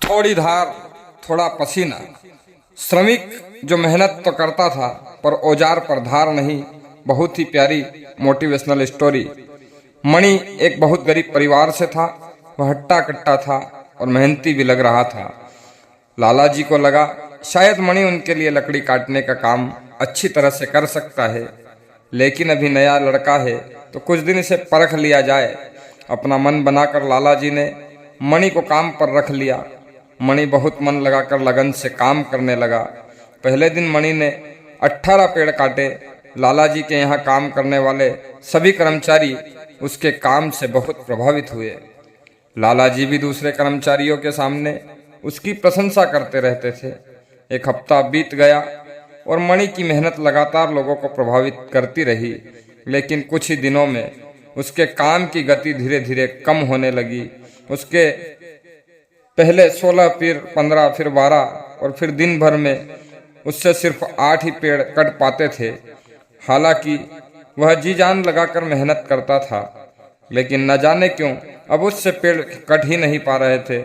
थोड़ी धार थोड़ा पसीना। श्रमिक जो मेहनत तो करता था पर औजार पर धार नहीं। बहुत ही प्यारी मोटिवेशनल स्टोरी। मणि एक बहुत गरीब परिवार से था। वह हट्टा कट्टा था और मेहनती भी लग रहा था। लाला जी को लगा शायद मणि उनके लिए लकड़ी काटने का काम अच्छी तरह से कर सकता है, लेकिन अभी नया लड़का है तो कुछ दिन इसे परख लिया जाए। अपना मन बनाकर लाला जी ने मणि को काम पर रख लिया। मणि बहुत मन लगाकर लगन से काम करने लगा। पहले दिन मणि ने 18 पेड़ काटे। लाला जी के यहाँ काम करने वाले सभी कर्मचारी उसके काम से बहुत प्रभावित हुए। लाला जी भी दूसरे कर्मचारियों के सामने उसकी प्रशंसा करते रहते थे। एक हफ्ता बीत गया और मणि की मेहनत लगातार लोगों को प्रभावित करती रही, लेकिन कुछ ही दिनों में उसके काम की गति धीरे धीरे कम होने लगी। उसके पहले 16, फिर 15, फिर 12 और फिर दिन भर में उससे सिर्फ 8 ही पेड़ कट पाते थे। हालांकि वह जी जान लगाकर मेहनत करता था, लेकिन न जाने क्यों अब उससे पेड़ कट ही नहीं पा रहे थे।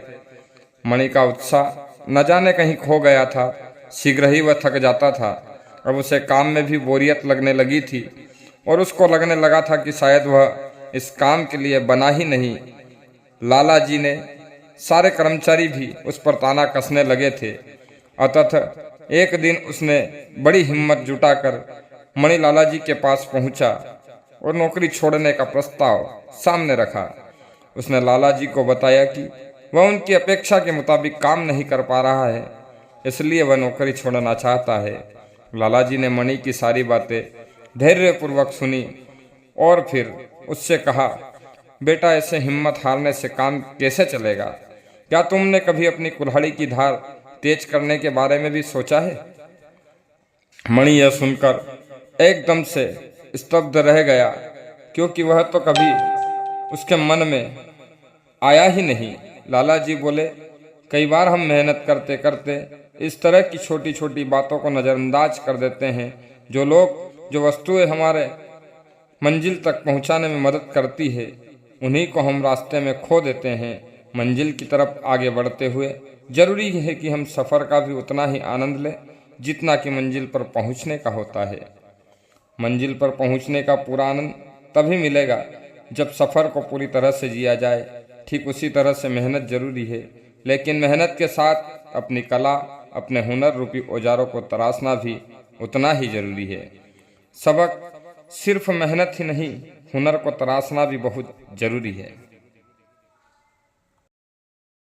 मणि का उत्साह न जाने कहीं खो गया था। शीघ्र ही वह थक जाता था। अब उसे काम में भी बोरियत लगने लगी थी और उसको लगने लगा था कि शायद वह इस काम के लिए बना ही नहीं। लाला जी ने सारे कर्मचारी भी उस पर ताना कसने लगे थे। अतः एक दिन उसने बड़ी हिम्मत जुटाकर मणि लाला जी के पास पहुंचा और नौकरी छोड़ने का प्रस्ताव सामने रखा। उसने लाला जी को बताया कि वह उनकी अपेक्षा के मुताबिक काम नहीं कर पा रहा है, इसलिए वह नौकरी छोड़ना चाहता है। लाला जी ने मणि की सारी बातें धैर्यपूर्वक सुनी और फिर उससे कहा, बेटा ऐसे हिम्मत हारने से काम कैसे चलेगा? क्या तुमने कभी अपनी कुल्हाड़ी की धार तेज करने के बारे में भी सोचा है? मणि यह सुनकर एकदम से स्तब्ध रह गया, क्योंकि वह तो कभी उसके मन में आया ही नहीं। लाला जी बोले, कई बार हम मेहनत करते करते इस तरह की छोटी छोटी बातों को नज़रअंदाज कर देते हैं। जो वस्तुएं हमारे मंजिल तक पहुंचाने में मदद करती है, उन्हीं को हम रास्ते में खो देते हैं। मंजिल की तरफ आगे बढ़ते हुए जरूरी है कि हम सफ़र का भी उतना ही आनंद लें जितना कि मंजिल पर पहुंचने का होता है। मंजिल पर पहुंचने का पूरा आनंद तभी मिलेगा जब सफ़र को पूरी तरह से जिया जाए। ठीक उसी तरह से मेहनत जरूरी है, लेकिन मेहनत के साथ अपनी कला, अपने हुनर रूपी औजारों को तराशना भी उतना ही जरूरी है। सबक सिर्फ मेहनत ही नहीं, हुनर को तराशना भी बहुत जरूरी है।